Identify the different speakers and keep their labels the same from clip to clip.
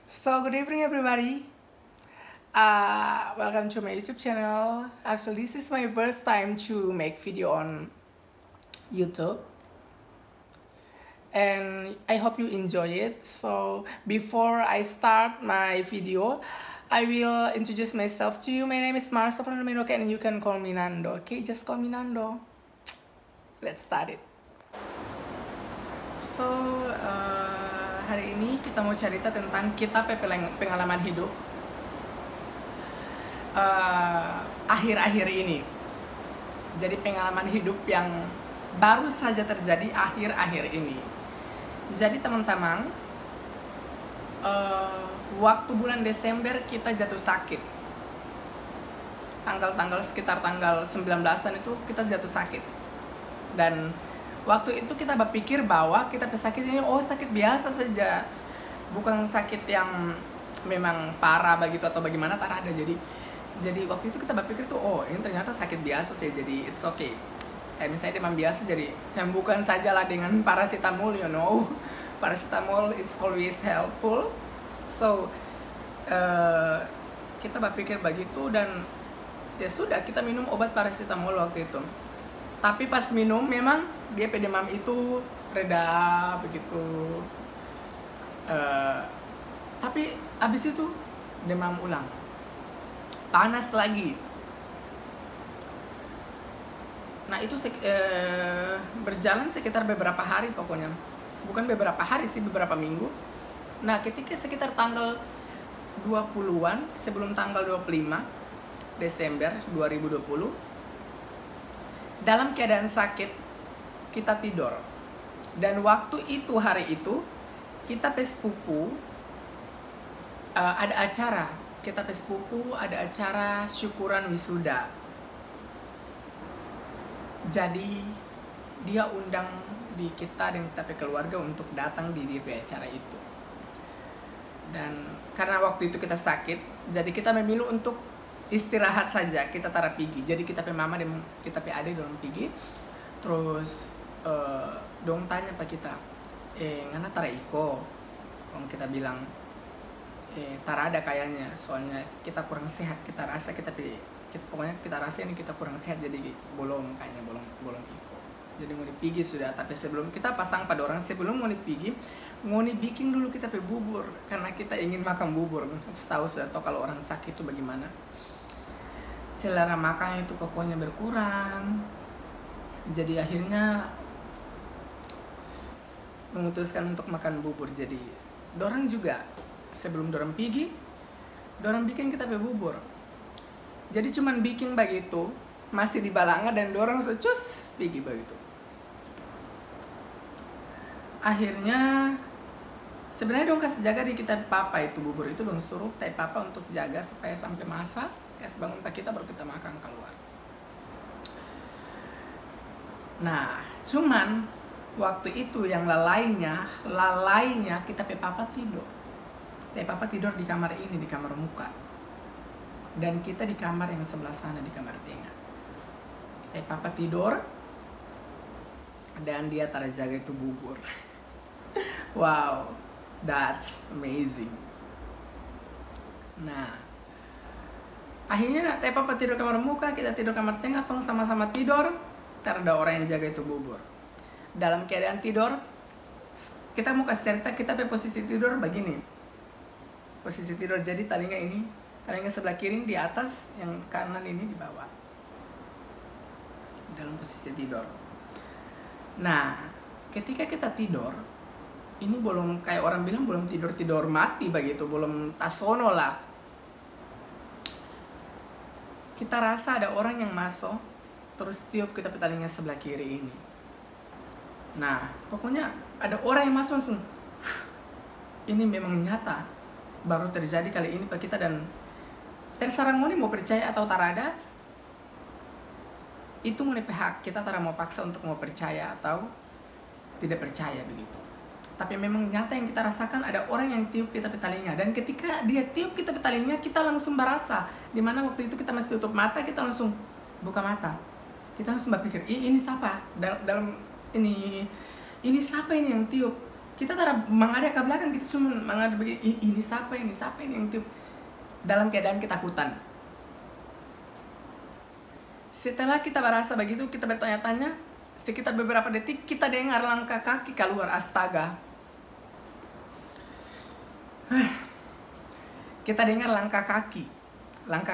Speaker 1: So good evening everybody. Welcome to my YouTube channel. Actually, this is my first time to make video on YouTube, and I hope you enjoy it. So before I start my video, I will introduce myself to you. My name is Marsa Fernando, and you can call me Nando. Okay, just call me Nando. Let's start it. So hari ini kita mau cerita tentang kita pengalaman hidup akhir-akhir ini. Jadi pengalaman hidup yang baru saja terjadi akhir-akhir ini. Jadi teman-teman, waktu bulan Desember kita jatuh sakit. Sekitar tanggal 19-an itu kita jatuh sakit. Dan waktu itu kita berpikir bahwa kita sakit ini sakit biasa saja, bukan sakit yang memang parah begitu atau bagaimana, tak ada. Jadi waktu itu kita berpikir tuh, ini ternyata sakit biasa sih, jadi it's okay. Kayak misalnya demam biasa, jadi sembuhkan sajalah dengan paracetamol, you know. Paracetamol is always helpful. So kita berpikir begitu, dan ya sudah, kita minum obat paracetamol waktu itu. Tapi pas minum memang dia demam itu reda begitu. Tapi abis itu demam ulang, panas lagi. Nah itu berjalan sekitar beberapa hari, pokoknya bukan beberapa hari sih, beberapa minggu. Nah ketika sekitar tanggal 20-an, sebelum tanggal 25 Desember 2020, dalam keadaan sakit kita tidur. Dan waktu itu, hari itu kita sepupu ada acara. Kita sepupu ada acara syukuran wisuda. Jadi dia undang di kita dan kita keluarga untuk datang di acara itu. Dan karena waktu itu kita sakit, jadi kita memilih untuk istirahat saja, kita tara pergi. Jadi kita mama dan kita adik dorong pergi. Terus dong tanya pak kita, ngana tara iko? Om kita bilang, tara ada kayaknya, soalnya kita kurang sehat. Kita rasa pokoknya kita rasa ini kita kurang sehat, jadi belum iko. Jadi mau dipigi sudah, tapi sebelum kita pasang pada orang, sebelum mau dipigi, mau bikin dulu kita bubur, karena kita ingin makan bubur. Tahu sudah tahu kalau orang sakit itu bagaimana, selera makan itu pokoknya berkurang. Jadi akhirnya memutuskan untuk makan bubur. Jadi dorang juga sebelum dorang pergi, dorang bikin kita bubur. Jadi cuman bikin begitu, masih di balanga, dan dorang secus pergi begitu. Akhirnya sebenarnya dong kasih jaga di kita papa itu bubur itu, dong suruh teh papa untuk jaga supaya sampai masak, kasih bangun pak kita baru kita makan keluar. Nah cuman waktu itu yang lalainya kita papa tidur. Teh papa tidur di kamar ini, di kamar muka, dan kita di kamar yang sebelah sana, di kamar tengah. Teh papa tidur dan dia tara jaga itu bubur. Wow, that's amazing. Nah akhirnya teh papa tidur kamar muka, kita tidur kamar tengah, tong sama-sama tidur. Tak ada orang yang jaga itu bubur. Dalam keadaan tidur, kita mau kasih cerita, kita posisi tidur begini. Posisi tidur, jadi telinga sebelah kiri di atas, yang kanan ini di bawah. Dalam posisi tidur. Nah, ketika kita tidur, ini belum kayak orang bilang belum tidur mati begitu, belum tasono lah. Kita rasa ada orang yang masuk, terus tiup kita telinga sebelah kiri ini. Nah, pokoknya ada orang yang masuk langsung. Ini memang nyata, baru terjadi kali ini pak kita, dan terserah mau percaya atau tarada. Itu mau hak kita, tara mau paksa untuk mau percaya atau tidak percaya begitu. Tapi memang nyata yang kita rasakan, ada orang yang tiup kita telinga, dan ketika dia tiup kita telinga, kita langsung berasa. Dimana waktu itu kita masih tutup mata, kita langsung buka mata. Kita langsung berpikir, ini siapa? Dalam ini siapa ini yang tiup? Kita tara menghadap ke belakang, kita cuma menghadap begini, ini siapa ini yang itu, dalam keadaan ketakutan. Setelah kita merasa begitu, kita bertanya-tanya, sekitar beberapa detik kita dengar langkah kaki keluar. Astaga. Kita dengar langkah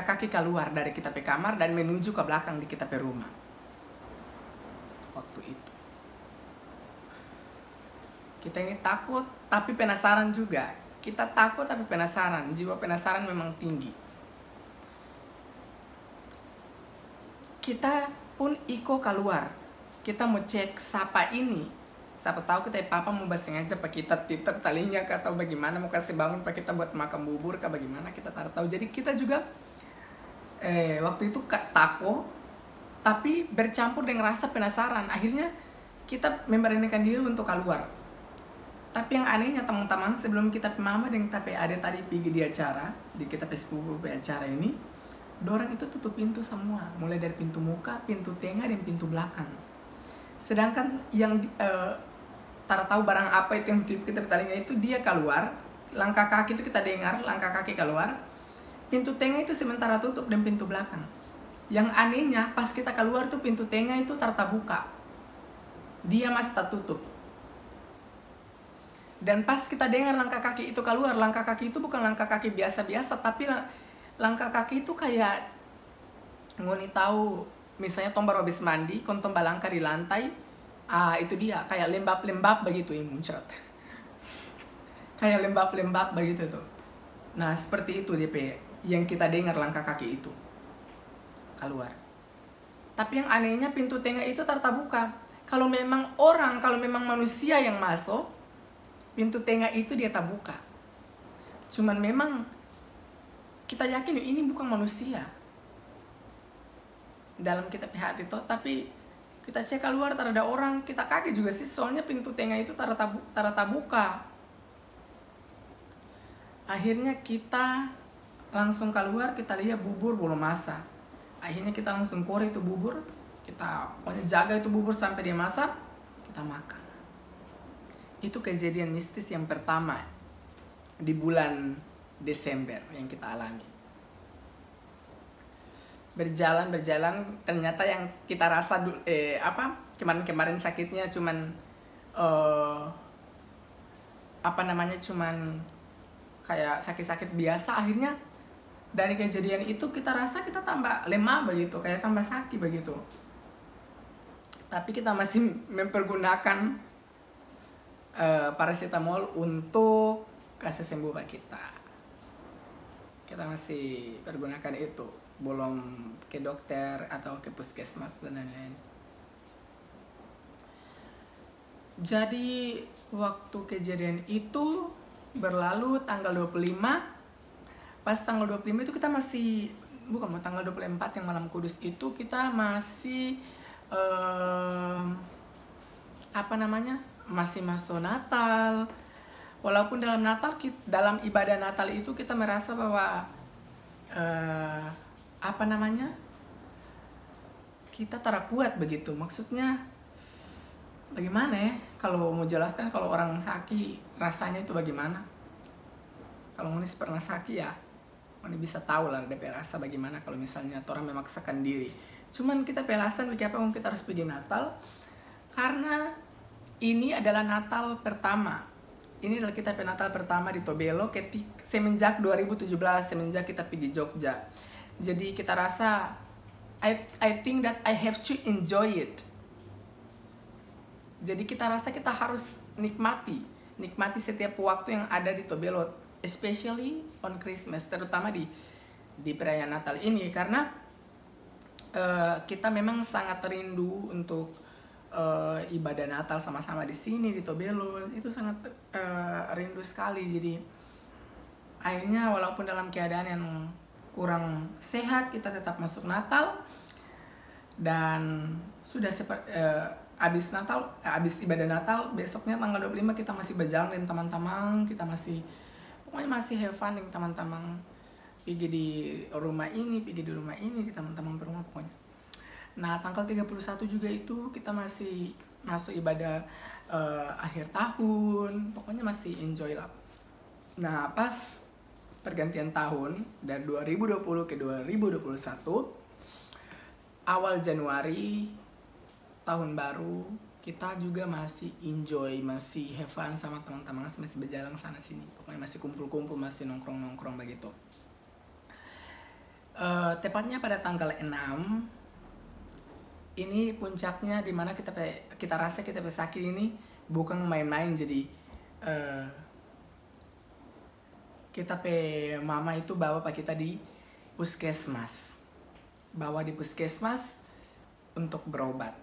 Speaker 1: kaki keluar dari kita pe kamar dan menuju ke belakang di kita pe rumah. Waktu itu kita ini takut tapi penasaran juga. Kita takut tapi penasaran, jiwa penasaran memang tinggi. Kita pun keluar. Kita mau cek siapa ini. Siapa tahu kita papa mau sengaja pakai kita titip talinya atau bagaimana, mau kasih bangun pakai kita buat makan bubur kah bagaimana, kita tak tahu. Jadi kita juga waktu itu takut tapi bercampur dengan rasa penasaran. Akhirnya kita memberanikan diri untuk keluar. Tapi yang anehnya teman-teman, sebelum kita mama dan kita ada tadi pergi di acara, di kita sepupu acara ini, dorang itu tutup pintu semua, mulai dari pintu muka, pintu tengah, dan pintu belakang. Sedangkan yang tak tahu barang apa itu yang kita bertanya itu, dia keluar, langkah kaki itu kita dengar, langkah kaki keluar, pintu tengah itu sementara tutup dan pintu belakang. Yang anehnya pas kita keluar tuh pintu tengah itu terbuka, dia masih tertutup. Dan pas kita dengar langkah kaki itu keluar, langkah kaki itu bukan langkah kaki biasa-biasa, tapi langkah kaki itu kayak ngoni tahu misalnya tombar habis mandi, kon tombar langkah di lantai, itu dia kayak lembab-lembab begitu yang muncrat. Kayak lembab-lembab begitu tuh. Nah, seperti itu DP yang kita dengar langkah kaki itu keluar. Tapi yang anehnya pintu tengah itu terbuka. Kalau memang manusia yang masuk, pintu tengah itu dia terbuka. Cuman memang kita yakin ini bukan manusia dalam kita pihak itu, tapi kita cek keluar tak ada orang, kita kaget juga sih, soalnya pintu tengah itu terbuka. Akhirnya kita langsung keluar, kita lihat bubur belum masak. Akhirnya kita langsung korek itu bubur, kita pokoknya jaga itu bubur sampai dia masak, kita makan. Itu kejadian mistis yang pertama di bulan Desember yang kita alami. Berjalan, ternyata yang kita rasa kemarin sakitnya cuman cuman kayak sakit-sakit biasa. Akhirnya dari kejadian itu kita rasa kita tambah lemah begitu, kayak tambah sakit begitu. Tapi kita masih mempergunakan paracetamol untuk kasih sembuh kita. Kita masih pergunakan itu, belum ke dokter atau ke puskesmas dan lain-lain. Jadi waktu kejadian itu berlalu tanggal 25. Pas tanggal 25 itu kita masih, bukan tanggal 24 yang malam kudus itu kita masih masih masuk Natal. Walaupun dalam ibadah Natal itu kita merasa bahwa kita kuat begitu. Maksudnya bagaimana ya kalau mau jelaskan, kalau orang sakit rasanya itu bagaimana. Kalau Monis pernah sakit ya Monis bisa tahu lah DP rasa bagaimana kalau misalnya orang memaksakan diri. Cuman kita pelasan bagaimana kita harus pergi Natal, karena ini adalah Natal pertama. Ini adalah kita Natal pertama di Tobelo semenjak 2017, semenjak kita pergi Jogja. Jadi kita rasa I think that I have to enjoy it. Jadi kita rasa kita harus nikmati setiap waktu yang ada di Tobelo, especially on Christmas, terutama di perayaan Natal ini, karena kita memang sangat rindu untuk ibadah Natal sama-sama di sini di Tobelo. Itu sangat rindu sekali. Jadi akhirnya walaupun dalam keadaan yang kurang sehat, kita tetap masuk Natal. Dan sudah habis ibadah Natal, besoknya tanggal 25 kita masih berjalan dengan teman-teman, kita masih have fun dengan teman-teman, pergi di rumah ini, di teman-teman berumah pokoknya. Nah, tanggal 31 juga itu kita masih masuk ibadah akhir tahun, pokoknya masih enjoy lah. Nah pas pergantian tahun dari 2020 ke 2021, awal Januari tahun baru, kita juga masih enjoy, masih have fun sama teman-teman, masih berjalan sana sini, pokoknya masih kumpul-kumpul, masih nongkrong-nongkrong begitu. Tepatnya pada tanggal 6 ini puncaknya, dimana kita rasa kita sakit ini bukan main-main. Jadi kita mama itu bawa pak kita di puskesmas, untuk berobat.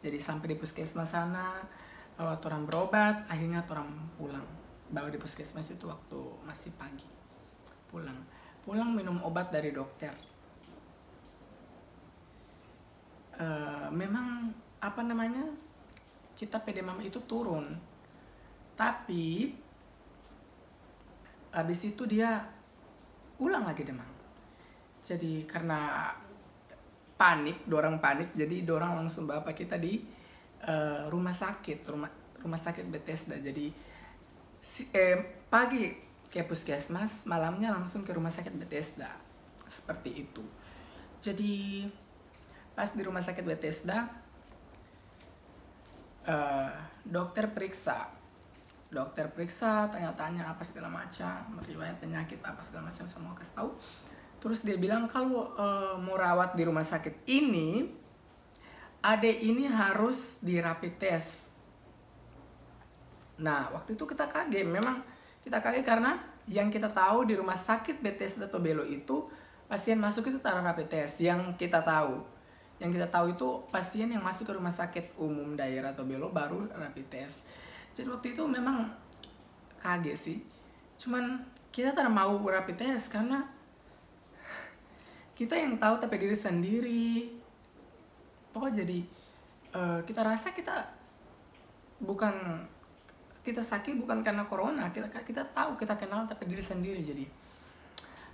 Speaker 1: Jadi sampai di puskesmas sana orang berobat, akhirnya orang pulang. Bawa di puskesmas itu waktu masih pagi, pulang minum obat dari dokter. Memang kita demam itu turun, tapi habis itu dia ulang lagi demam. Jadi karena dorang panik, jadi dorang langsung bawa kita di rumah sakit Bethesda. Jadi pagi ke puskesmas, malamnya langsung ke rumah sakit Bethesda, seperti itu. Jadi pas di rumah sakit Bethesda, dokter periksa, tanya-tanya apa segala macam, riwayat penyakit apa segala macam, semua kasih tahu. Terus dia bilang kalau mau rawat di rumah sakit ini, adek ini harus di rapid test. Nah waktu itu kita kaget, memang kita kaget karena yang kita tahu di rumah sakit Bethesda Tobelo itu pasien masuk itu taraf rapid test. Yang kita tahu itu pasien yang masuk ke rumah sakit umum daerah Tobelo baru rapid test. Jadi waktu itu memang kaget sih. Cuman kita tidak mau rapid test karena kita yang tahu tapi diri sendiri. Pokoknya jadi kita rasa kita sakit bukan karena corona. Kita tahu, kita kenal tapi diri sendiri. Jadi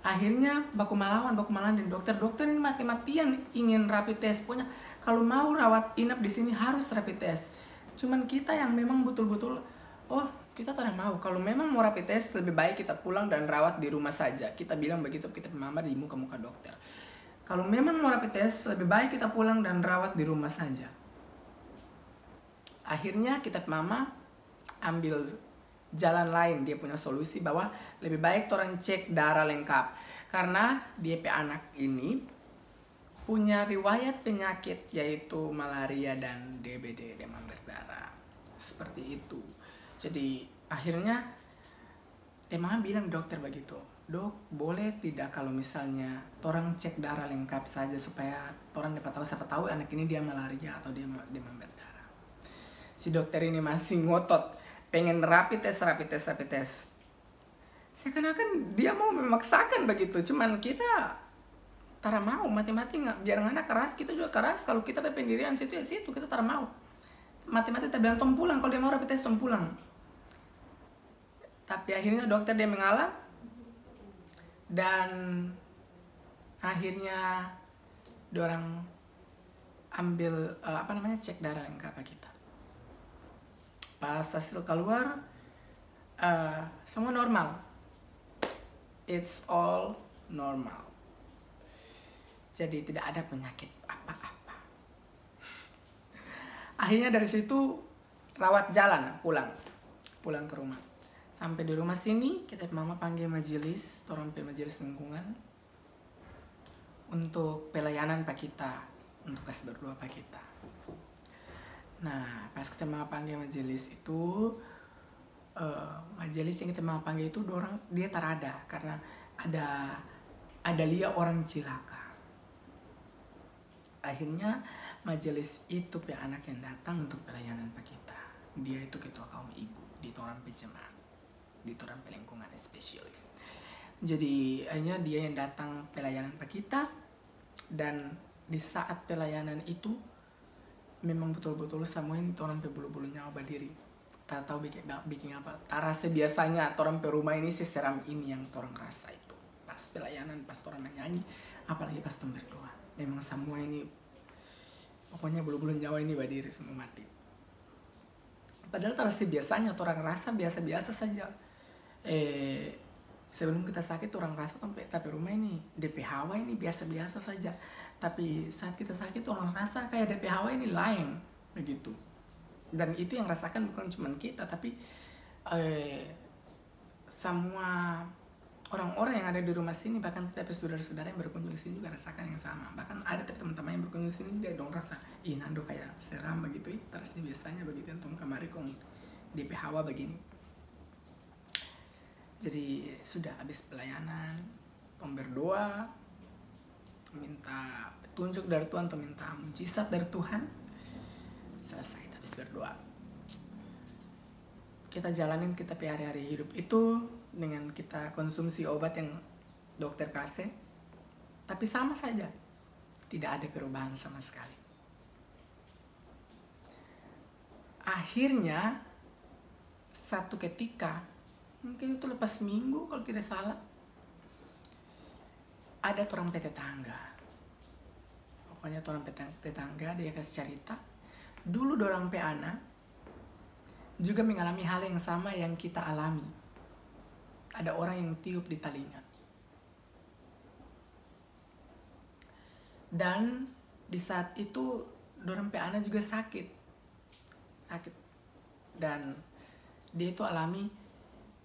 Speaker 1: akhirnya baku malawan dan dokter ini mati-matian ingin rapid test. Pokoknya kalau mau rawat inap di sini harus rapid test. Cuman kita yang memang betul-betul kita tidak mau. Kalau memang mau rapid test lebih baik kita pulang dan rawat di rumah saja. Kita bilang begitu, kita mama di muka-muka dokter. Kalau memang mau rapid test lebih baik kita pulang dan rawat di rumah saja. Akhirnya kita mama ambil jalan lain, dia punya solusi bahwa lebih baik orang cek darah lengkap karena dia anak ini punya riwayat penyakit yaitu malaria dan DBD, demam berdarah, seperti itu. Jadi akhirnya mama bilang dokter begitu, dok boleh tidak kalau misalnya orang cek darah lengkap saja supaya orang dapat tahu, siapa tahu anak ini dia malaria atau dia demam berdarah. Si dokter ini masih ngotot pengen rapid test. Seakan-akan dia mau memaksakan begitu. Cuman kita tara mau, mati-mati nggak, biar anak keras, kita juga keras. Kalau kita pendirian situ ya situ, kita tara mau. Mati-mati kita bilang tom pulang, kalau dia mau rapid test tom pulang. Tapi akhirnya dokter dia mengalah dan akhirnya dorang ambil cek darah lengkap kita. Pas hasil keluar semua normal, it's all normal. Jadi tidak ada penyakit apa-apa. Akhirnya dari situ rawat jalan, pulang ke rumah. Sampai di rumah sini kita mama panggil majelis, majelis lingkungan untuk pelayanan pak kita, untuk kasih berdoa pak kita. Nah, pas kita mau panggil majelis itu, majelis yang kita mau panggil itu dia tarada karena ada lihat orang cilaka. Akhirnya majelis itu anak yang datang untuk pelayanan pak kita. Dia itu ketua kaum ibu di Toran Pejemaat, di Toran Pelingkungan especially. Jadi akhirnya dia yang datang pelayanan pak kita, dan di saat pelayanan itu memang betul-betul semuanya orang bulu-bulu nyawa berdiri. Tak tahu bikin apa. Tak rasa biasanya orang rumah ini seseram ini yang orang rasa itu. Pas pelayanan, pas orang menyanyi, apalagi pas berdoa. Memang semua ini, pokoknya bulu-bulu nyawa ini berdiri semua mati. Padahal terasa biasanya orang rasa biasa-biasa saja. Sebelum kita sakit orang rasa tapi rumah ini DP hawa ini biasa-biasa saja. Tapi saat kita sakit orang rasa kayak DP hawa ini lain begitu. Dan itu yang rasakan bukan cuma kita, tapi semua orang-orang yang ada di rumah sini, bahkan tapi saudara-saudara yang berkunjung sini juga rasakan yang sama. Bahkan ada teman-teman yang berkunjung sini juga dong rasa, ih Nando kayak seram begitu, terusnya biasanya begitu yang kamari kong DP hawa begini. Jadi sudah habis pelayanan, tong berdoa, minta petunjuk dari Tuhan, atau minta mujizat dari Tuhan. Selesai habis berdoa, kita jalanin kita hari-hari hidup itu dengan kita konsumsi obat yang dokter kasih, tapi sama saja, tidak ada perubahan sama sekali. Akhirnya satu ketika, mungkin itu lepas minggu kalau tidak salah, ada orang tetangga. Pokoknya orang tetangga dia kasih cerita, dulu dorang pe anak juga mengalami hal yang sama yang kita alami. Ada orang yang tiup di telinga. Dan di saat itu dorang pe anak juga sakit. Dan dia itu alami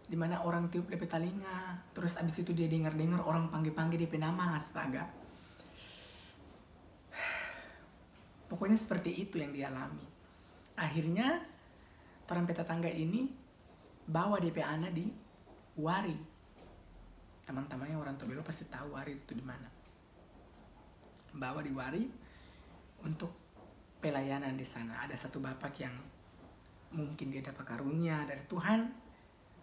Speaker 1: dimana orang tiup di telinga, terus abis itu dia dengar orang panggil dia nama, astaga. Pokoknya seperti itu yang dia alami. Akhirnya orang tetangga ini bawa DP anak di Wari. Teman-temannya orang Tobelo pasti tahu Wari itu di mana. Bawa di Wari untuk pelayanan di sana. Ada satu bapak yang mungkin dia dapat karunia dari Tuhan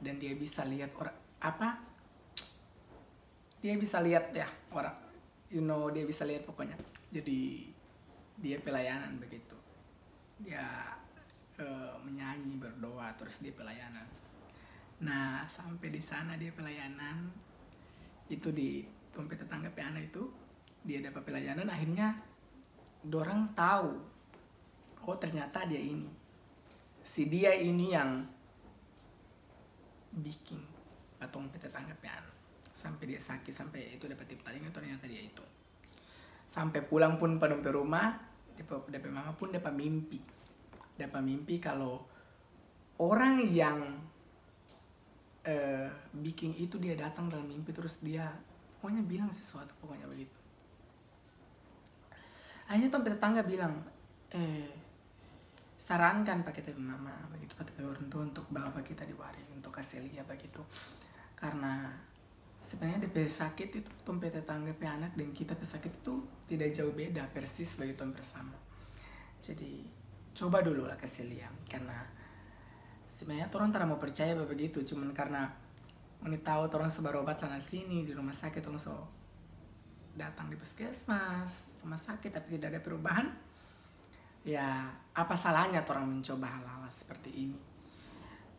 Speaker 1: dan dia bisa lihat orang apa? Dia bisa lihat ya orang, dia bisa lihat pokoknya. Jadi dia pelayanan begitu. Dia menyanyi, berdoa, terus dia pelayanan. Nah, sampai di sana dia pelayanan itu di tempat tetangga piana itu, dia dapat pelayanan. Akhirnya dorang tahu, oh ternyata dia ini, si dia ini yang bikin atau tempat tetangga piana sampai dia sakit, sampai itu dapat tip telinga, ternyata dia itu. Sampai pulang pun pada rumah, DP mama pun dapat mimpi kalau orang yang bikin itu dia datang dalam mimpi, terus dia pokoknya bilang sesuatu, pokoknya begitu. Akhirnya tempat tetangga bilang, sarankan pakai tepe mama begitu, pakai orang tua untuk bawa kita di Wari untuk kasih lihat begitu, karena sebenarnya DP sakit itu tempat tetangga pe anak dan kita pe sakit itu tidak jauh beda, persis begitu bersama. Jadi coba dulu lah kasih lihat, karena sebenarnya orang tak mau percaya begitu, cuman karena ini tahu orang sebar obat sana sini di rumah sakit, orang so datang di puskesmas, rumah sakit, tapi tidak ada perubahan. Ya apa salahnya orang mencoba hal-hal seperti ini?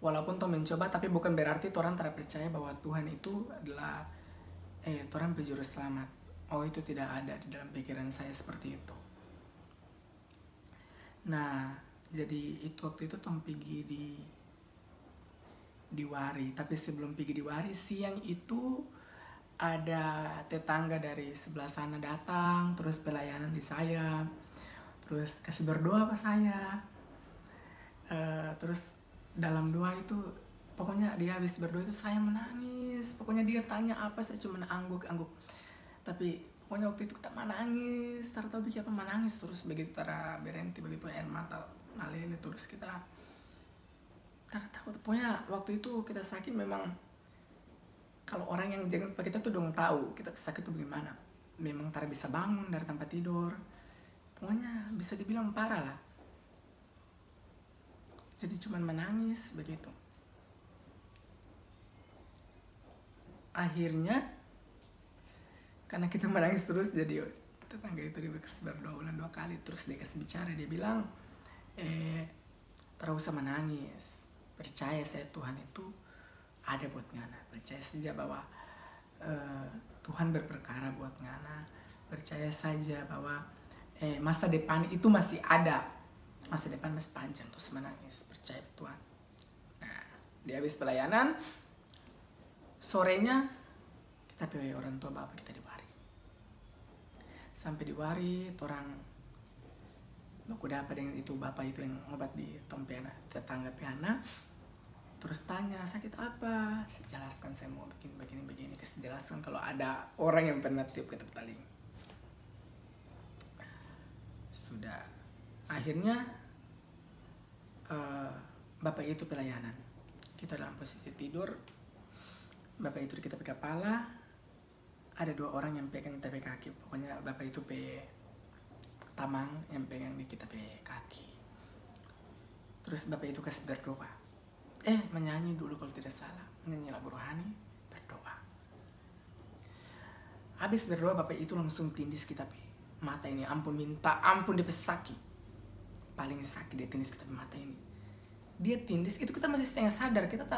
Speaker 1: Walaupun orang mencoba, tapi bukan berarti orang tak percaya bahwa Tuhan itu adalah orang penjuru selamat. Oh, itu tidak ada di dalam pikiran saya seperti itu. Nah, jadi itu waktu itu orang pergi di Wari, tapi sebelum pergi di Wari, siang itu ada tetangga dari sebelah sana datang, terus pelayanan di saya, terus kasih berdoa apa saya, terus dalam doa itu pokoknya dia habis berdoa itu saya menangis, pokoknya dia tanya apa saya cuma angguk, tapi pokoknya waktu itu kita menangis, tahu bikin apa menangis, terus begitu tara berhenti begitu air mata ngalir, terus kita takut. Pokoknya waktu itu kita sakit memang, kalau orang yang jaga kita tuh dong tahu kita sakit tuh bagaimana. Memang tak bisa bangun dari tempat tidur, pokoknya bisa dibilang parah lah. Jadi cuman menangis begitu. Akhirnya karena kita menangis terus, jadi tetangga itu dia kasih berdoa 2 kali, terus dia kasih bicara, dia bilang tak usah menangis, percaya saya Tuhan itu ada buat ngana, percaya saja bahwa Tuhan berperkara buat ngana, percaya saja bahwa masa depan itu masih ada, masa depan masih panjang, terus menangis, percaya Tuhan. Di habis pelayanan, sorenya kita pilih orang tua bapak kita di Wari. Sampai di Wari, orang baku dapat dengan itu bapak itu yang obat di Tompiana, tetangga piana. Terus tanya, sakit apa? Saya jelaskan, saya mau begini. Saya jelaskan kalau ada orang yang pernah tiup ke taling. Sudah, akhirnya bapak itu pelayanan. Kita dalam posisi tidur, bapak itu kita pegang kepala, ada 2 orang yang pegang kita pe kaki. Pokoknya bapak itu pe tamang yang pegang di kita pe kaki. Terus bapak itu kasih berdoa. Menyanyi dulu kalau tidak salah, menyanyi lagu rohani, berdoa. Habis berdoa bapak itu langsung tindis kita pe mata ini, ampun dia sakit. Paling sakit dia tindis kita pe mata ini. Dia tindis itu kita masih setengah sadar, kita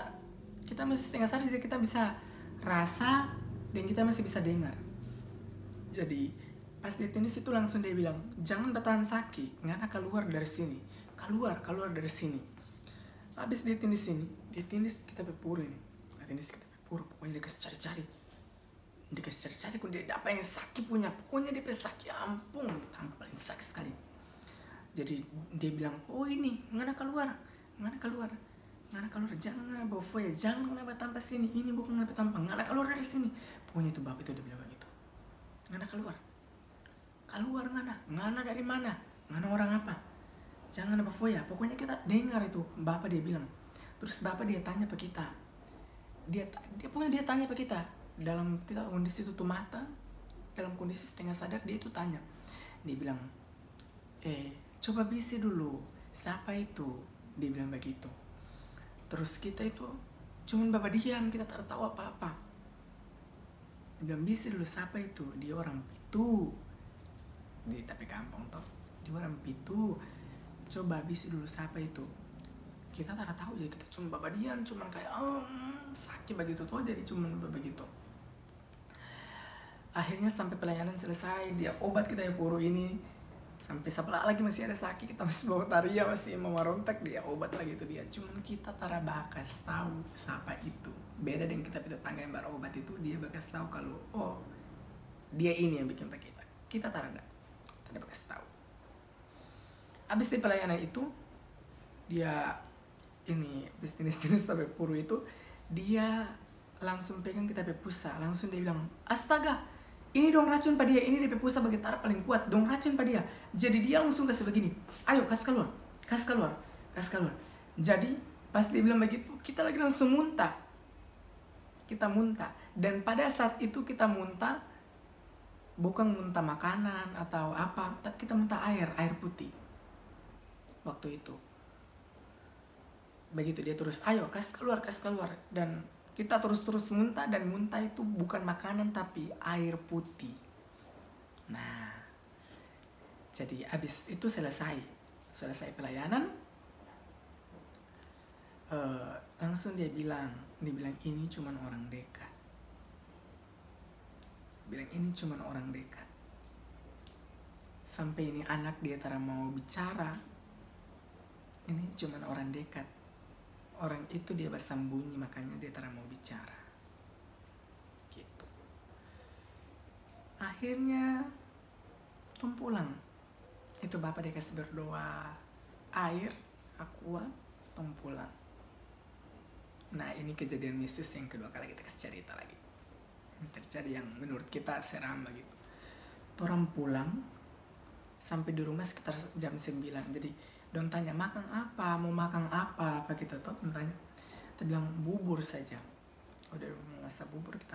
Speaker 1: masih setengah sadar, jadi kita bisa rasa dan kita masih bisa dengar. Jadi pas dia tindis itu langsung dia bilang, jangan bertahan sakit, ngana keluar dari sini, keluar dari sini. Habis dia tindis kita pe puru ini, pokoknya dia kasih cari-cari, pun dia dapat yang sakit punya, pokoknya dia pe sakit, ampun, paling sakit sekali. Jadi dia bilang, ini ngana keluar, jangan bawa foya, jangan ngana tanpa sini, ini bukan ngana tanpa, ngana keluar dari sini. Pokoknya itu bapak itu dia bilang begitu, ngana keluar ngana dari mana, ngana orang apa, jangan apa foya. Pokoknya kita dengar itu bapak dia bilang. Terus bapak dia tanya ke kita, dia tanya ke kita dalam kita kondisi tutup mata, dalam kondisi setengah sadar, dia itu tanya, dia bilang, coba bisi dulu siapa itu, dia bilang begitu. Terus kita itu cuman bapak diam, kita tak tahu apa-apa. Dia bilang, bisi dulu siapa itu, dia orang Pitu di tapi kampung toh, dia orang Pitu, coba bisi dulu siapa itu. Kita tak tahu, jadi kita cuma bapak diam, cuman kayak sakit begitu tuh, jadi cuman begitu. Akhirnya sampai pelayanan selesai, dia obat kita yang puru ini, sampai sebelah lagi masih ada sakit, kita masih bawa taria, masih mau merontak, dia obat lagi itu dia. Cuman kita tara bakas tahu siapa itu. Beda dengan kita tetangga yang berobat itu, dia bakas tahu kalau dia ini yang bikin kita. Kita tara bakas tahu. Habis di pelayanan itu, dia ini bisnis tapi puru itu, dia langsung pegang kita pe pusa, langsung dia bilang, astaga, ini dong racun pada dia, ini dia pe pusa bagi tara paling kuat, dong racun pada dia. Jadi dia langsung kasih begini, ayo kasih keluar. Jadi pas dia bilang begitu, kita lagi langsung muntah. Kita muntah, dan pada saat itu kita muntah bukan muntah makanan atau apa, tapi kita muntah air putih. Waktu itu begitu dia terus, ayo kasih keluar, dan kita terus muntah, dan muntah itu bukan makanan tapi air putih. Nah, jadi abis itu selesai pelayanan, langsung dia bilang ini cuman orang dekat. Sampai ini anak dia tara mau bicara, ini cuman orang dekat. Orang itu dia bersembunyi, makanya dia tara mau bicara. Gitu. Akhirnya tom pulang. Itu bapak dia kasih berdoa air, aqua, tom pulang. Nah, ini kejadian mistis yang kedua kali kita kasih cerita lagi. Terjadi yang menurut kita seram begitu. Orang pulang sampai di rumah sekitar jam 9. Jadi don tanya mau makan apa gitu toh, don tanya. Kita bilang bubur saja. Udah masak bubur, kita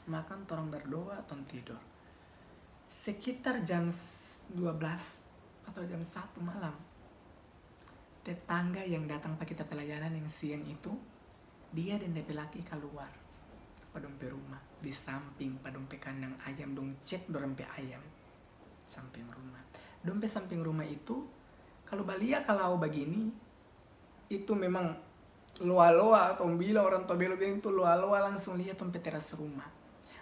Speaker 1: makan torang berdoa, torang tidur. Sekitar jam 12 atau jam 1 malam, tetangga yang datang pak kita pelayanan yang siang itu, dia dan DP laki keluar padompe rumah, di samping padompe kandang ayam, dong cek dorempe ayam samping rumah. Dompe samping rumah itu, kalau balia kalau begini, itu memang loa-loa, atau bila orang tua bilang itu loa-loa langsung lihat dompe teras rumah.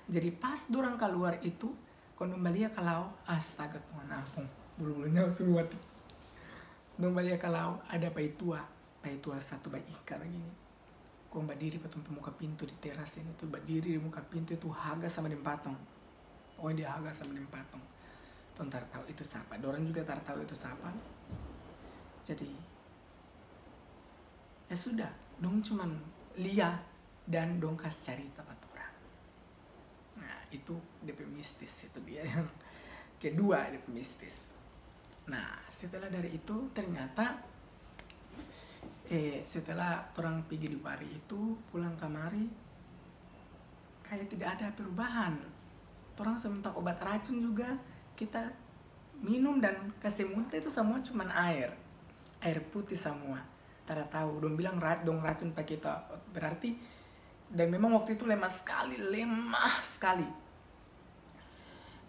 Speaker 1: Jadi pas dorang keluar itu, kondom balia kalau, astaga Tuhan ampun, bulu-bulunya langsung mati. Dong balia kalau ada pai tua, Baik tua satu baik ika begini. Kau berdiri patong pemuka pintu di teras ini tuh, berdiri di muka pintu itu haga sama dempatong. Pokoknya dia haga sama dempatong. Tong tar tahu itu siapa. Dorang juga tar tahu itu siapa. Jadi ya sudah, dong cuman lihat dan dong kasih cerita pada orang. Nah itu DP mistis, itu dia yang kedua DP mistis. Nah setelah dari itu ternyata setelah orang pergi di Bari itu pulang kemari kayak tidak ada perubahan. Orang seminta obat racun juga kita minum dan kasih muntah itu semua cuman air putih semua. Tidak tahu, dong bilang dong racun pakai kita berarti. Dan memang waktu itu lemah sekali.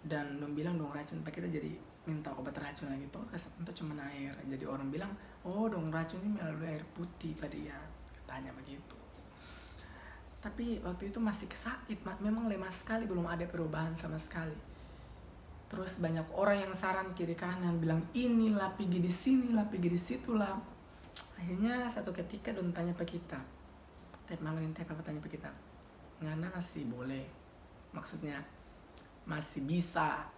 Speaker 1: Dan dong bilang dong racun pakai kita, jadi minta obat racun lagi tuh kasih untuk cuman air. Jadi orang bilang, oh dong racun ini melalui air putih pada dia, katanya begitu. Tapi waktu itu masih sakit, memang lemah sekali, belum ada perubahan sama sekali. Terus banyak orang yang saran kiri kanan bilang inilah pergi di sini lah, pergi di situ lah. Akhirnya satu ketika dong tanya ke kita, mama dan papa tanya ke kita, ngana masih boleh, maksudnya masih bisa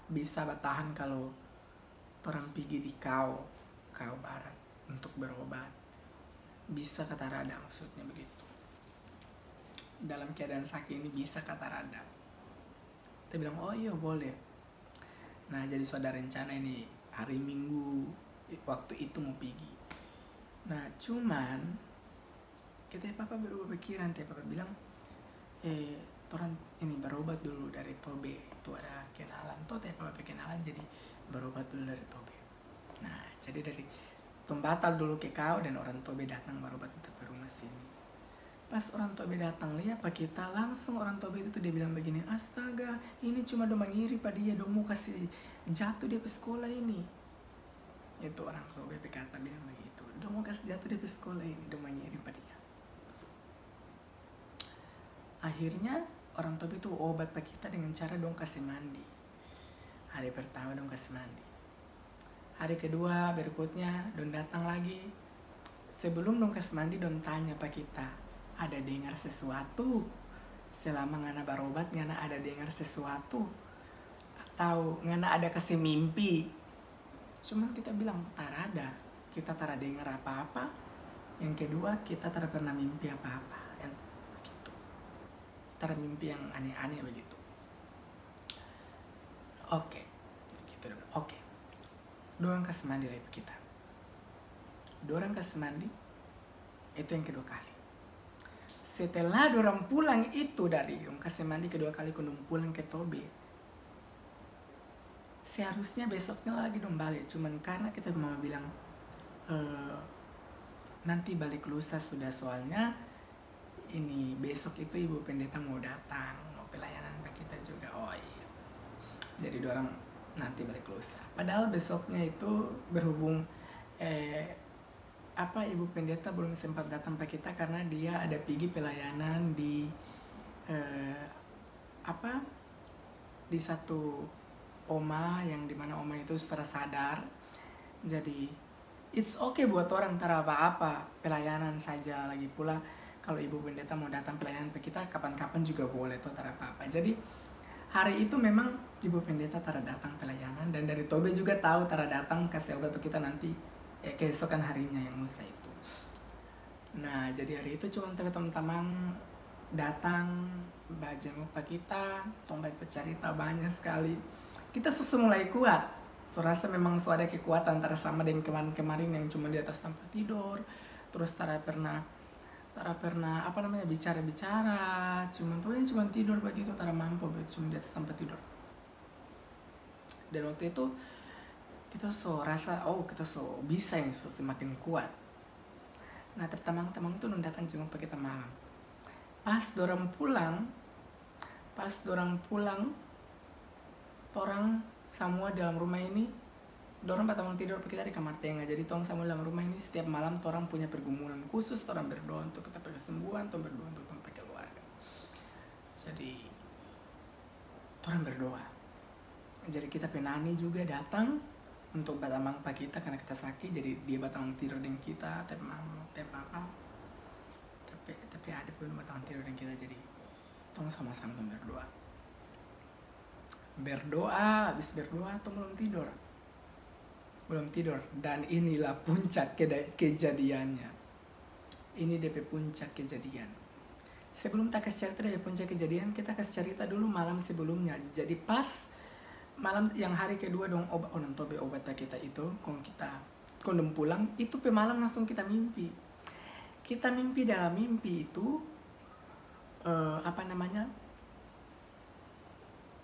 Speaker 1: bertahan kalau orang pergi di kau barat untuk berobat, bisa kata Rada, maksudnya begitu. Dalam keadaan sakit ini bisa kata Rada. Kita bilang oh iya boleh. Nah jadi sudah rencana ini hari Minggu waktu itu mau pergi. Nah cuman kita papa berubah pikiran, papa bilang orang ini berobat dulu dari Tobe, itu ada kenalan tuh, papa kenalan, jadi berobat dulu dari Tobe. Nah jadi dari batal dulu ke kau dan orang Tobe datang berobat untuk ke rumah sini. Pas orang Tobe datang lihat pak kita, langsung orang Tobe itu dia bilang begini, astaga ini cuma dong mengiri pada dia, dong mau kasih jatuh dia ke sekolah ini. Itu orang Tobe kata bilang begitu, dong mau kasih jatuh dia ke sekolah ini, dong mengiri pada dia. Akhirnya orang Tobe itu obat pak kita dengan cara dong kasih mandi. Hari pertama dong kasih mandi. Hari kedua berikutnya dong datang lagi. Sebelum dong kasih mandi dong tanya pak kita, ada dengar sesuatu? Selama ngana berobat ngana ada dengar sesuatu? Atau ngana ada kasih mimpi? Cuman kita bilang tak ada. Kita tak dengar apa-apa. Yang kedua kita tak pernah mimpi apa-apa. Yang begitu. Tak mimpi yang aneh-aneh begitu. Oke. Gitu. Oke. Dorang kasih mandi lagi kita. Dorang kasih mandi itu yang kedua kali. Setelah dorang pulang itu dari dorang kasih mandi kedua kali, dorang pulang ke Tobe, seharusnya besoknya lagi dong balik. Cuman karena kita mama bilang nanti balik lusa sudah, soalnya ini besok itu ibu pendeta mau datang, mau pelayanan ke kita juga. Oh iya, jadi dorang nanti balik lusa. Padahal besoknya itu berhubung ibu pendeta belum sempat datang ke kita karena dia ada pergi pelayanan di di satu oma yang dimana oma itu secara sadar. Jadi it's okay buat orang tara apa-apa, pelayanan saja. Lagi pula kalau ibu pendeta mau datang pelayanan ke kita kapan-kapan juga boleh tuh, tara apa-apa. Jadi hari itu memang ibu pendeta tara datang pelayanan, dan dari Tobe juga tahu tara datang kasih obat ke kita nanti keesokan harinya yang lusa itu. Nah jadi hari itu cuma teman-teman datang jenguk pak kita, tombak bercerita banyak sekali. Kita mulai kuat. So rasa memang ada kekuatan antara sama dengan kemarin yang cuma di atas tempat tidur. Terus tara pernah bicara-bicara, cuma tidur begitu, tara mampu cuma di atas tempat tidur. Dan waktu itu kita rasa kita bisa yang semakin kuat. Nah teman-teman tuh datang jenguk kita malam. Pas dorang pulang, orang semua dalam rumah ini, dorang patang tidur kita di kamar tengah. Jadi tong semua dalam rumah ini setiap malam orang punya pergumulan khusus, orang berdoa untuk kita kesembuhan, orang berdoa untuk kita keluarga. Jadi orang berdoa. Jadi kita penani juga datang untuk batamang pa kita karena kita sakit, jadi dia batamang tidur dengan kita tapi ada pun batamang tidur dengan kita, jadi tong sama-sama berdoa. Habis berdoa tong belum tidur. Dan inilah puncak kejadiannya. Ini DP puncak kejadian. Sebelum tak kasih cerita DP puncak kejadian, kita kasih cerita dulu malam sebelumnya. Jadi pas malam yang hari kedua dong obat kita itu, kondom pulang itu malam langsung kita mimpi. Kita mimpi, dalam mimpi itu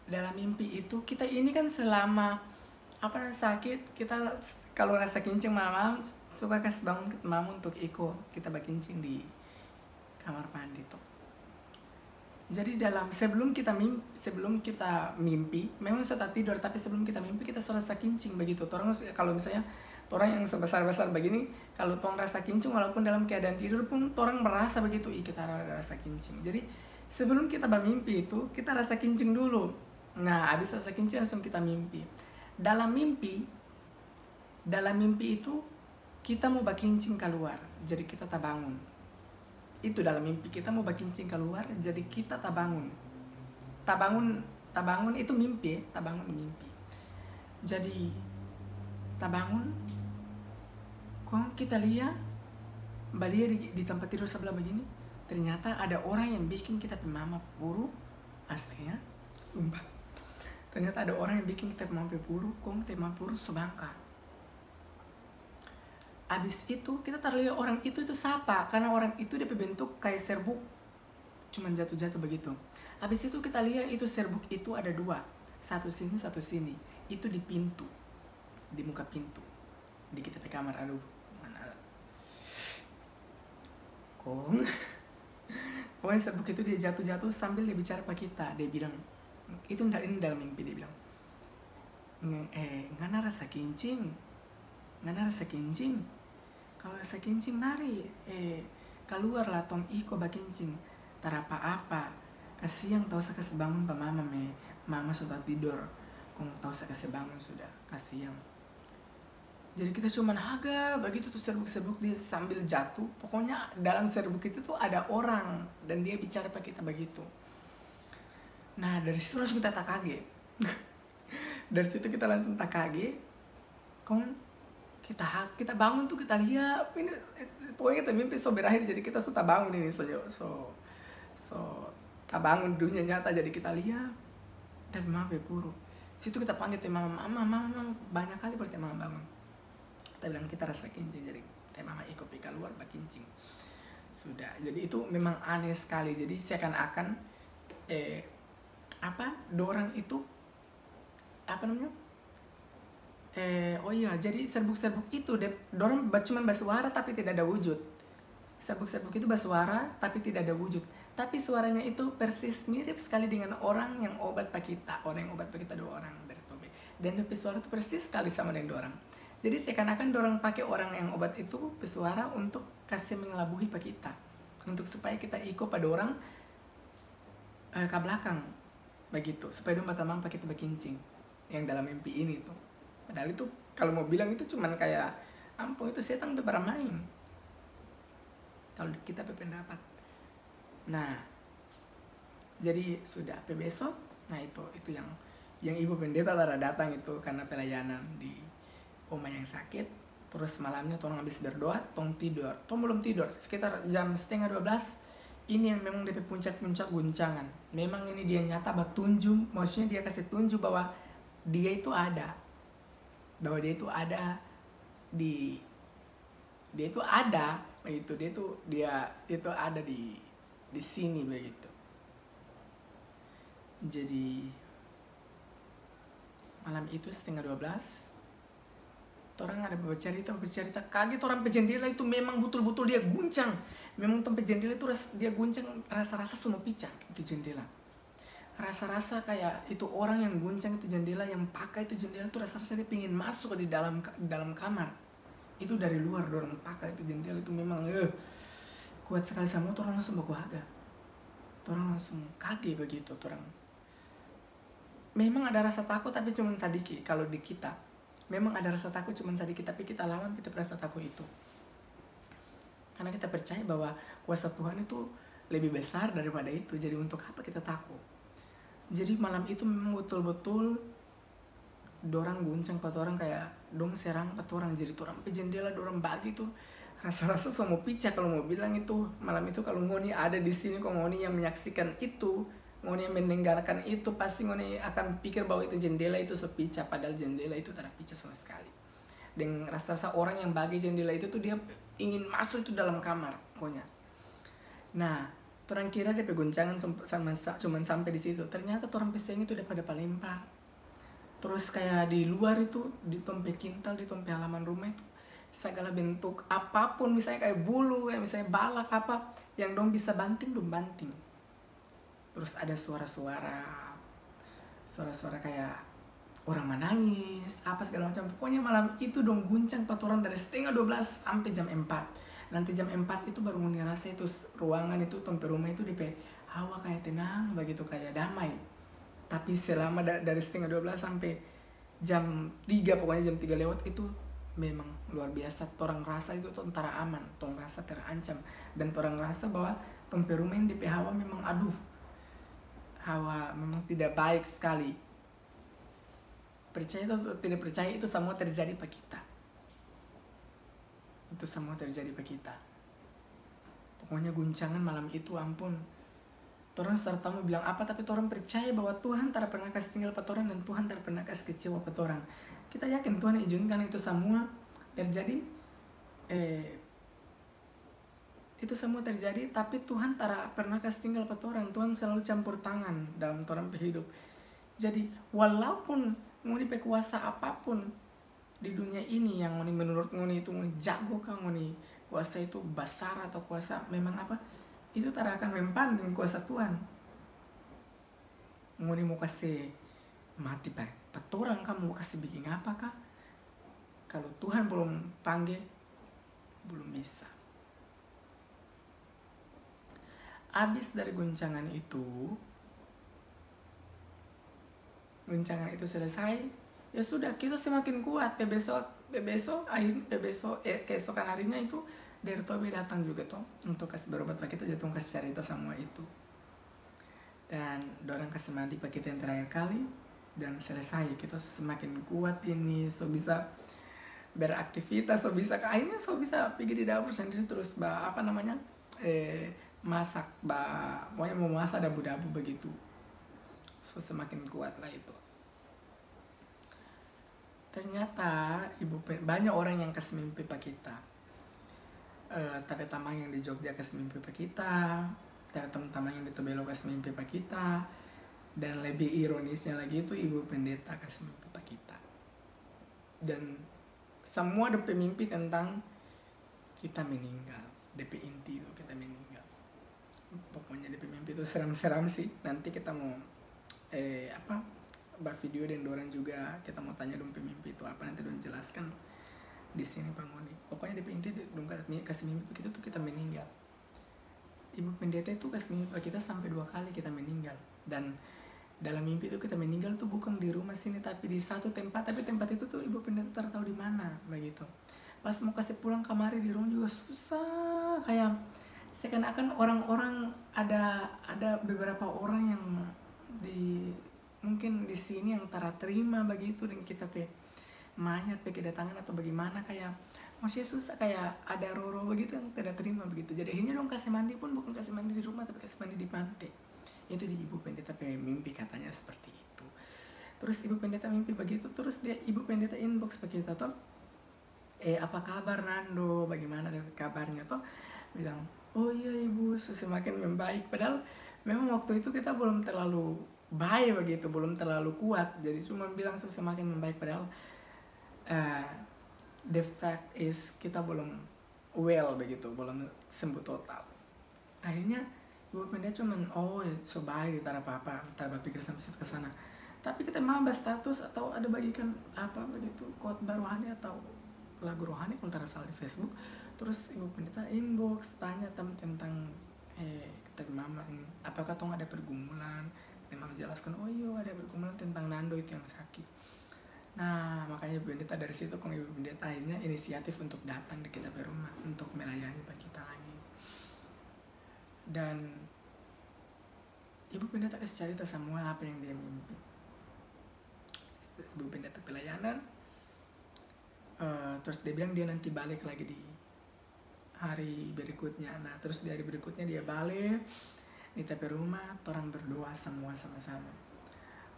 Speaker 1: dalam mimpi itu kita ini kan selama sakit, kita kalau rasa kincing malam suka kasih bangun mama untuk kita berkincing di kamar mandi tuh. Jadi sebelum kita mimpi, memang setelah tidur, tapi sebelum kita mimpi kita sudah rasa kincing begitu. Kalau misalnya orang yang sebesar-besar begini, kalau tong rasa kincing walaupun dalam keadaan tidur pun orang merasa begitu, kita rasa kincing. Jadi sebelum kita bermimpi itu kita rasa kincing dulu. Nah, habis rasa kincing langsung kita mimpi. Dalam mimpi itu kita mau berkincing keluar, jadi kita tak bangun. Itu dalam mimpi kita mau berkincing keluar, jadi kita tak bangun. Tak bangun itu mimpi, tak bangun mimpi. Jadi tak bangun, kok kita lihat balia di tempat tidur sebelah begini, ternyata ada orang yang bikin kita mama puru, astaga, ternyata ada orang yang bikin kita mampu puru, sebangka. Abis itu kita terlihat orang itu siapa, karena orang itu dia bentuk kayak serbuk, cuman jatuh begitu. Abis itu kita lihat itu serbuk itu ada dua, satu sini, itu di pintu, di muka pintu, di kita kamar. Aduh, mana? Pokoknya serbuk itu dia jatuh sambil dia bicara sama kita, dia bilang. Itu ini dalam mimpi, dia bilang, ngana rasa kincing, kalau rasa kincing mari keluarlah tong iko bakincing, tar apa kasihan tau saya kasih bangun pa mama sudah tidur, kong tau saya kasih bangun sudah, kasihan. Jadi kita cuman haga begitu tuh serbuk dia sambil jatuh. Pokoknya dalam serbuk itu tuh ada orang dan dia bicara pa kita begitu. Nah, dari situ langsung kita tak kaget. Dari situ kita langsung tak kaget. Kita bangun tuh, kita lihat ini, pokoknya kita mimpi berakhir, jadi kita sudah bangun ini tak bangun dunia nyata, jadi kita lihat tapi mama bepuru. Situ kita panggil mama, banyak kali berarti mama bangun. Kita bilang kita rasa kincing, jadi mama ikut keluar berkincing. Sudah, jadi itu memang aneh sekali. Jadi seakan-akan dorang itu jadi serbuk-serbuk itu dorang cuman bersuara tapi tidak ada wujud. Serbuk-serbuk itu bersuara tapi tidak ada wujud, tapi suaranya itu persis mirip sekali dengan orang yang obat pak kita. Orang yang obat pak kita 2 orang dari Tobe, dan suara itu persis sekali sama dengan dorang. Jadi seakan-akan dorang pakai orang yang obat itu bersuara untuk kasih mengelabuhi pak kita, untuk supaya kita ikut pada orang ke belakang begitu, supaya dong batamang pakai kita berkincing yang dalam mimpi ini tuh. Padahal itu kalau mau bilang itu cuman kayak ampun, itu setan bermain kalau kita berpendapat. Nah, jadi sudah besok, nah itu yang ibu pendeta datang itu karena pelayanan di oma yang sakit. Terus malamnya tong habis berdoa, tong tidur, tong belum tidur sekitar jam 11:30. Ini yang memang DP puncak-puncak guncangan. Memang ini dia nyata bertunjuk, maksudnya dia kasih tunjuk bahwa dia itu ada. Bahwa dia itu ada begitu. Dia itu ada di sini begitu. Jadi malam itu 11:30 orang ada bercerita kaget. Orang pejendela itu memang betul-betul dia guncang. Memang tempat jendela itu dia guncang, rasa-rasa semua pecah itu jendela. Rasa-rasa kayak itu orang yang guncang itu jendela, yang pakai itu jendela itu rasa-rasa dia pingin masuk di dalam kamar. Itu dari luar dorang pakai itu jendela itu memang kuat sekali sama orang langsung berkuaga. Orang langsung kaget begitu orang. Memang ada rasa takut tapi cuma sedikit kalau di kita. memang ada rasa takut cuman sedikit, tapi kita lawan kita rasa takut itu. Karena kita percaya bahwa kuasa Tuhan itu lebih besar daripada itu. Jadi untuk apa kita takut? Jadi malam itu memang betul-betul dorang guncang orang kayak dong serang orang. Jadi orang pe jendela dorang bagi tuh rasa-rasa semua picah. Kalau mau bilang itu malam itu kalau ngoni ada di sini, kalau ngoni yang menyaksikan itu, ngoni yang mendengarkan itu, pasti ngoni akan pikir bahwa itu jendela itu sepicah, padahal jendela itu tidak picah sama sekali. Dan rasa-rasa orang yang bagi jendela itu tuh dia ingin masuk itu dalam kamar pokoknya. Nah, orang kira dia peguncangan cuman sampai di situ. Ternyata orang peseng itu udah pada lempar. Terus kayak di luar itu, di tompe kintal, di tompe halaman rumah itu, segala bentuk apapun, misalnya kayak bulu, kayak misalnya balak apa, yang dong bisa banting, dong banting. Terus ada suara-suara kayak orang menangis, apa segala macam. Pokoknya malam itu dong guncang orang dari setengah 12 sampai jam 4. Nanti jam 4 itu baru ngerasa itu ruangan itu, tempat rumah itu DP hawa kayak tenang begitu, kayak damai. Tapi selama dari setengah 12 sampai jam 3, pokoknya jam 3 lewat itu memang luar biasa. Orang rasa itu antara aman, orang rasa terancam. Dan orang rasa bahwa tempat rumah ini DP hawa memang hawa memang tidak baik sekali. Percaya atau tidak percaya, itu semua terjadi pada kita. Itu semua terjadi pada kita. Pokoknya guncangan malam itu, ampun. Orang serta mau bilang apa, tapi orang percaya bahwa Tuhan tak pernah kasih tinggal pada orang, dan Tuhan tak pernah kasih kecewa pada orang. Kita yakin Tuhan izinkan itu semua terjadi. Itu semua terjadi, tapi Tuhan tak pernah kasih tinggal pada orang. Tuhan selalu campur tangan dalam orang hidup. Jadi walaupun ngoni kuasa apapun di dunia ini yang ngoni menurut ngoni itu ngoni jago kan, ngoni kuasa itu besar atau kuasa memang apa, itu tidak akan mempan dengan kuasa Tuhan. Ngoni mau kasih mati orang, kamu mau kasih bikin apa kah? Kalau Tuhan belum panggil, belum bisa. Habis dari guncangan itu selesai, ya sudah, kita semakin kuat. Keesokan harinya itu dari Tobe datang juga toh untuk kasih berobat pak kita, jatuh kasih cerita semua itu, dan dorang kasih mandi pak kita yang terakhir kali, dan selesai. Kita semakin kuat ini, so bisa beraktivitas, so bisa akhirnya so bisa pergi di dapur sendiri terus masak, pokoknya mau masak dabu-dabu begitu. So semakin kuat lah itu. Ternyata banyak orang yang kasih mimpi pak kita. Tapi tamang yang di Jogja kasih mimpi pak kita, tapi teman-teman yang di Tobelo kasih mimpi pak kita, dan lebih ironisnya lagi itu ibu pendeta kasih mimpi pak kita. Dan semua DP mimpi tentang kita meninggal. DP inti itu kita meninggal. Pokoknya DP mimpi itu seram-seram sih. Nanti kita mau video dan dorang juga, kita mau tanya dong mimpi itu apa, nanti dong jelaskan di sini Pak Ngoni. Pokoknya DP inti dong kasih mimpi kita tuh kita meninggal. Ibu pendeta itu kasih mimpi kita sampai 2 kali kita meninggal, dan dalam mimpi itu kita meninggal tuh bukan di rumah sini tapi di satu tempat, tapi tempat itu tuh ibu pendeta tahu di mana begitu. Pas mau kasih pulang kamari di rumah juga susah, kayak seakan-akan orang-orang ada beberapa orang yang mungkin di sini yang terima begitu, dan kita mayat kedatangan atau bagaimana, kayak maksudnya susah, kayak ada roh-roh begitu yang tidak terima begitu. Jadi akhirnya dong kasih mandi pun bukan kasih mandi di rumah tapi kasih mandi di pantai. Itu di ibu pendeta mimpi katanya seperti itu. Terus ibu pendeta mimpi begitu, terus ibu pendeta inbox begitu toh, apa kabar Nando, bagaimana kabarnya toh, bilang oh iya ibu semakin membaik. Padahal memang waktu itu kita belum terlalu baik begitu, belum terlalu kuat, jadi cuma bilang semakin membaik. Padahal the fact is kita belum well begitu, belum sembuh total. Akhirnya ibu pendeta cuman so baik, tak ada apa-apa, tak berpikir sampai situ ke sana. Tapi kita mau bahas status atau ada bagikan apa begitu khotbah rohani atau lagu rohani kalau tak salah di Facebook. Terus ibu pendeta inbox tanya tentang kita mama ini, apakah ada pergumulan. Memang jelaskan, oh iya ada pergumulan tentang Nando itu yang sakit. Nah, makanya Ibu Pendeta dari situ kong Ibu Pendeta akhirnya inisiatif untuk datang di kita rumah untuk melayani Pak kita lagi. Dan Ibu Pendeta kasih cerita semua apa yang dia mimpi. Ibu Pendeta pelayanan, terus dia bilang dia nanti balik lagi di hari berikutnya. Nah, terus di hari berikutnya dia balik di tepi rumah, orang berdoa semua sama-sama.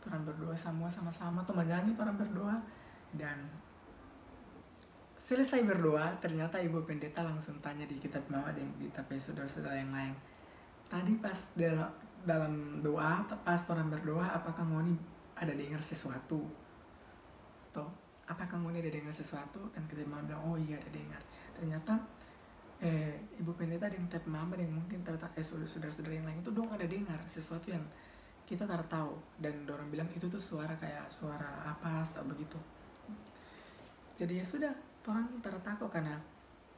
Speaker 1: Orang berdoa semua sama-sama, tuh menyanyi orang berdoa. Dan selesai berdoa, ternyata Ibu Pendeta langsung tanya di kitab mama dan di tapi saudara-saudara yang lain. Tadi pas dalam doa, pas orang berdoa, apakah Ngoni ada dengar sesuatu? Atau apakah Ngoni ada dengar sesuatu? Dan kita mama bilang, oh iya ada dengar. Ternyata Ibu Pendeta dan tep mama dan mungkin saudara-saudara yang lain itu dong ada dengar sesuatu yang kita tak tahu, dan orang bilang itu tuh suara kayak suara apa atau begitu. Jadi ya sudah, orang tak takut karena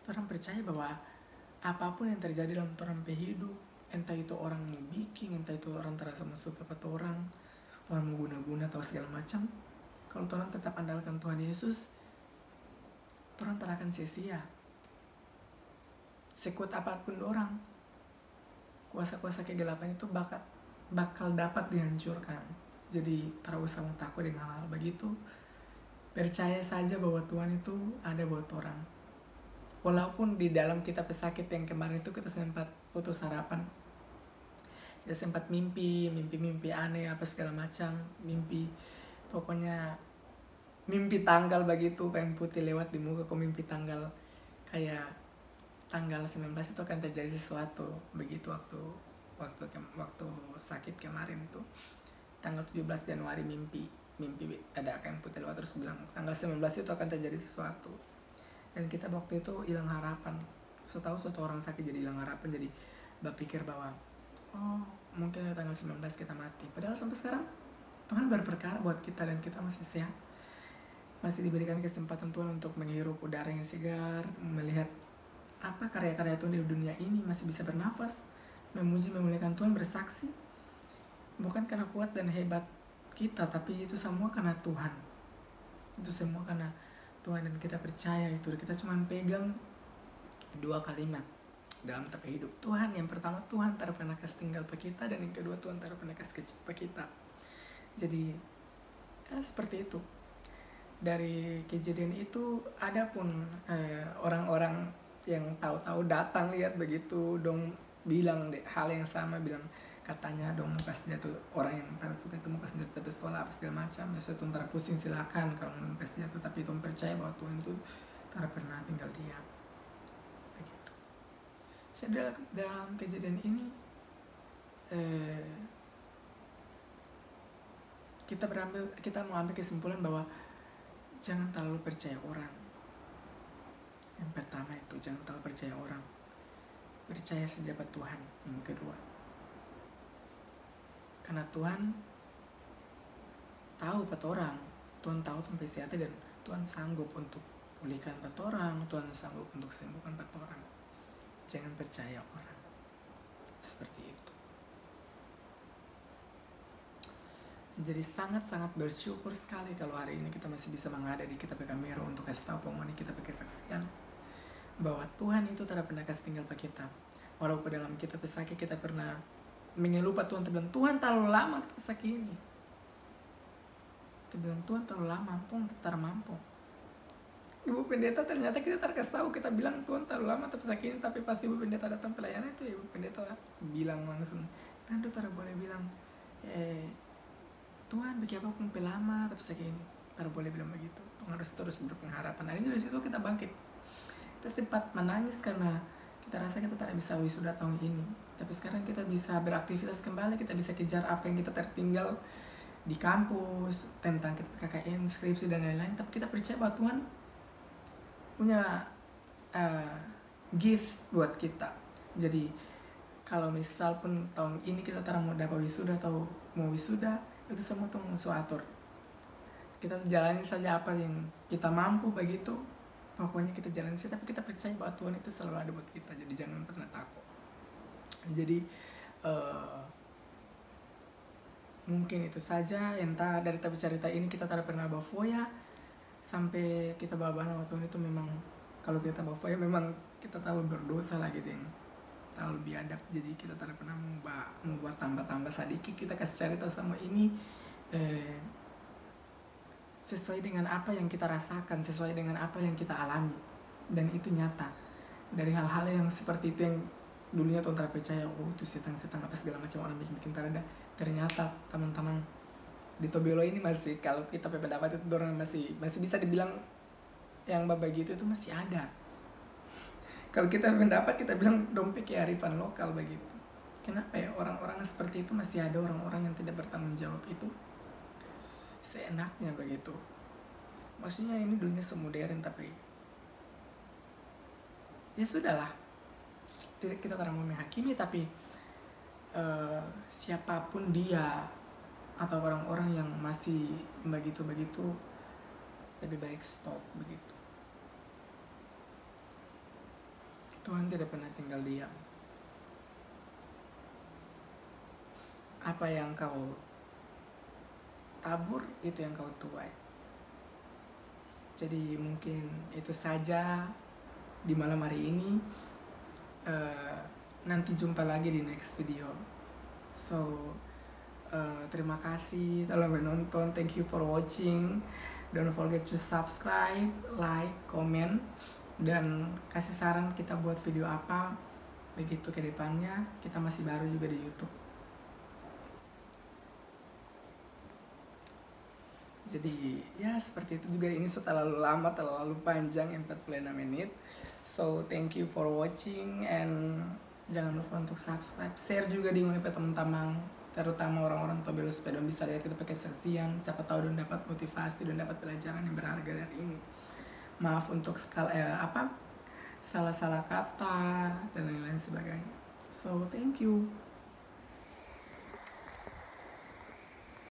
Speaker 1: orang percaya bahwa apapun yang terjadi dalam orang hidup, entah itu orang mau bikin, entah itu orang terasa masuk kepada orang mau guna-guna atau segala macam, kalau orang tetap andalkan Tuhan Yesus, orang tak akan sia-sia. Sekuat apapun orang, kuasa-kuasa kegelapan itu bakal dapat dihancurkan. Jadi tak usah takut dengan hal begitu. Percaya saja bahwa Tuhan itu ada buat orang. Walaupun di dalam kita pesakit yang kemarin itu kita sempat putus harapan. Kita sempat mimpi aneh apa segala macam, pokoknya mimpi tanggal begitu, kain putih lewat di muka, kok mimpi tanggal kayak tanggal 19 itu akan terjadi sesuatu begitu waktu sakit kemarin tuh tanggal 17 Januari mimpi ada kain putih lewat terus bilang tanggal 19 itu akan terjadi sesuatu, dan kita waktu itu hilang harapan. Setahu suatu orang sakit jadi hilang harapan, jadi berpikir bahwa oh mungkin ada tanggal 19 kita mati, padahal sampai sekarang Tuhan berperkara buat kita dan kita masih sehat, masih diberikan kesempatan Tuhan untuk menghirup udara yang segar, melihat apa karya-karya Tuhan di dunia ini, masih bisa bernafas, memuji memuliakan Tuhan, bersaksi. Bukan karena kuat dan hebat kita, tapi itu semua karena Tuhan. Itu semua karena Tuhan, dan kita percaya itu. Kita cuma pegang 2 kalimat dalam tapi hidup Tuhan. Yang pertama, Tuhan tak pernah kasih tinggal ke kita, dan yang kedua, Tuhan tak pernah kasih kecil ke kita. Jadi ya seperti itu. Dari kejadian itu ada pun orang-orang yang tahu-tahu datang lihat begitu dong, bilang hal yang sama, bilang katanya dong mau kasih jatuh, orang yang tak suka itu mau kasih jatuh tapi sekolah apa segala macam ya, suatu ntar pusing silakan kalau mau kasih jatuh, tapi Tuhan percaya bahwa Tuhan itu tak pernah tinggal diam begitu. Jadi dalam kejadian ini kita mau ambil kesimpulan bahwa jangan terlalu percaya orang. Yang pertama itu jangan terlalu percaya orang, percaya saja pada Tuhan. Yang kedua, karena Tuhan tahu pada orang, Tuhan tahu tempat hati, dan Tuhan sanggup untuk pulihkan pada orang, Tuhan sanggup untuk sembuhkan pada orang. Jangan percaya orang seperti itu. Jadi sangat-sangat bersyukur sekali kalau hari ini kita masih bisa mengada di kitab kamera untuk kasih tahu pengumuman kita pakai kesaksian bahwa Tuhan itu tidak pernah kasih tinggal pada kita. Walaupun dalam kita pesakit kita pernah mengeluh pada Tuhan, bilang Tuhan terlalu lama kita pesakit ini. Kita bilang Tuhan terlalu lama, kita tak mampu. Ibu Pendeta ternyata kita terkasih tahu, kita bilang Tuhan terlalu lama kita pesakit ini, tapi pas Ibu Pendeta datang pelayanan itu Ibu Pendeta bilang langsung, Nando tak boleh bilang Tuhan bagi apa aku lama tapi sakit ini, tak boleh bilang begitu. Tuhan harus terus berpengharapan. Nah ini dari situ kita bangkit. Kita sempat menangis karena kita rasa kita tidak bisa wisuda tahun ini, tapi sekarang kita bisa beraktivitas kembali, kita bisa kejar apa yang kita tertinggal di kampus tentang kita KKN, skripsi dan lain-lain. Tapi kita percaya bahwa Tuhan punya gift buat kita. Jadi kalau misal pun tahun ini kita tak mau dapat wisuda atau mau wisuda, itu semua Tuhan atur. Kita jalani saja apa yang kita mampu begitu. Pokoknya kita jalani saja, tapi kita percaya bahwa Tuhan itu selalu ada buat kita. Jadi jangan pernah takut. Jadi mungkin itu saja. Entah dari cerita ini kita tak pernah bawa foya, sampai kita bawa nama Tuhan itu memang kalau kita bawa fire memang kita terlalu berdosa lagi gitu, terlalu biadab, jadi kita tidak pernah membuat tambah-tambah sedikit, kita kasih cerita sama ini sesuai dengan apa yang kita rasakan, sesuai dengan apa yang kita alami, dan itu nyata dari hal-hal yang seperti itu yang dulunya Tuhan tidak percaya, oh itu setan-setan apa segala macam orang bikin terada. Ternyata teman-teman di Tobelo ini masih, kalau kita pendapat itu orang masih bisa dibilang yang begitu itu masih ada. Kalau kita pendapat kita bilang dompet kearifan lokal begitu. Kenapa ya orang-orang seperti itu masih ada, orang-orang yang tidak bertanggung jawab itu seenaknya begitu. Maksudnya ini dunia semodern, tapi ya sudahlah, tidak, kita tidak mau menghakimi, tapi siapapun dia atau orang-orang yang masih begitu-begitu, lebih baik stop begitu. Tuhan tidak pernah tinggal diam. Apa yang kau tabur, itu yang kau tuai. Jadi mungkin itu saja di malam hari ini. Nanti jumpa lagi di next video. So terima kasih telah menonton. Thank you for watching. Don't forget to subscribe, like, comment, dan kasih saran kita buat video apa begitu ke depannya. Kita masih baru juga di YouTube. Jadi ya seperti itu juga, ini terlalu lama, terlalu panjang, 46 menit. So thank you for watching, and jangan lupa untuk subscribe, share juga di unipe teman-teman, terutama orang-orang Tobelo supaya bisa lihat kita pakai saksian, siapa tahu dan dapat motivasi dan dapat pelajaran yang berharga dari ini. Maaf untuk salah-salah kata dan lain-lain sebagainya. So thank you.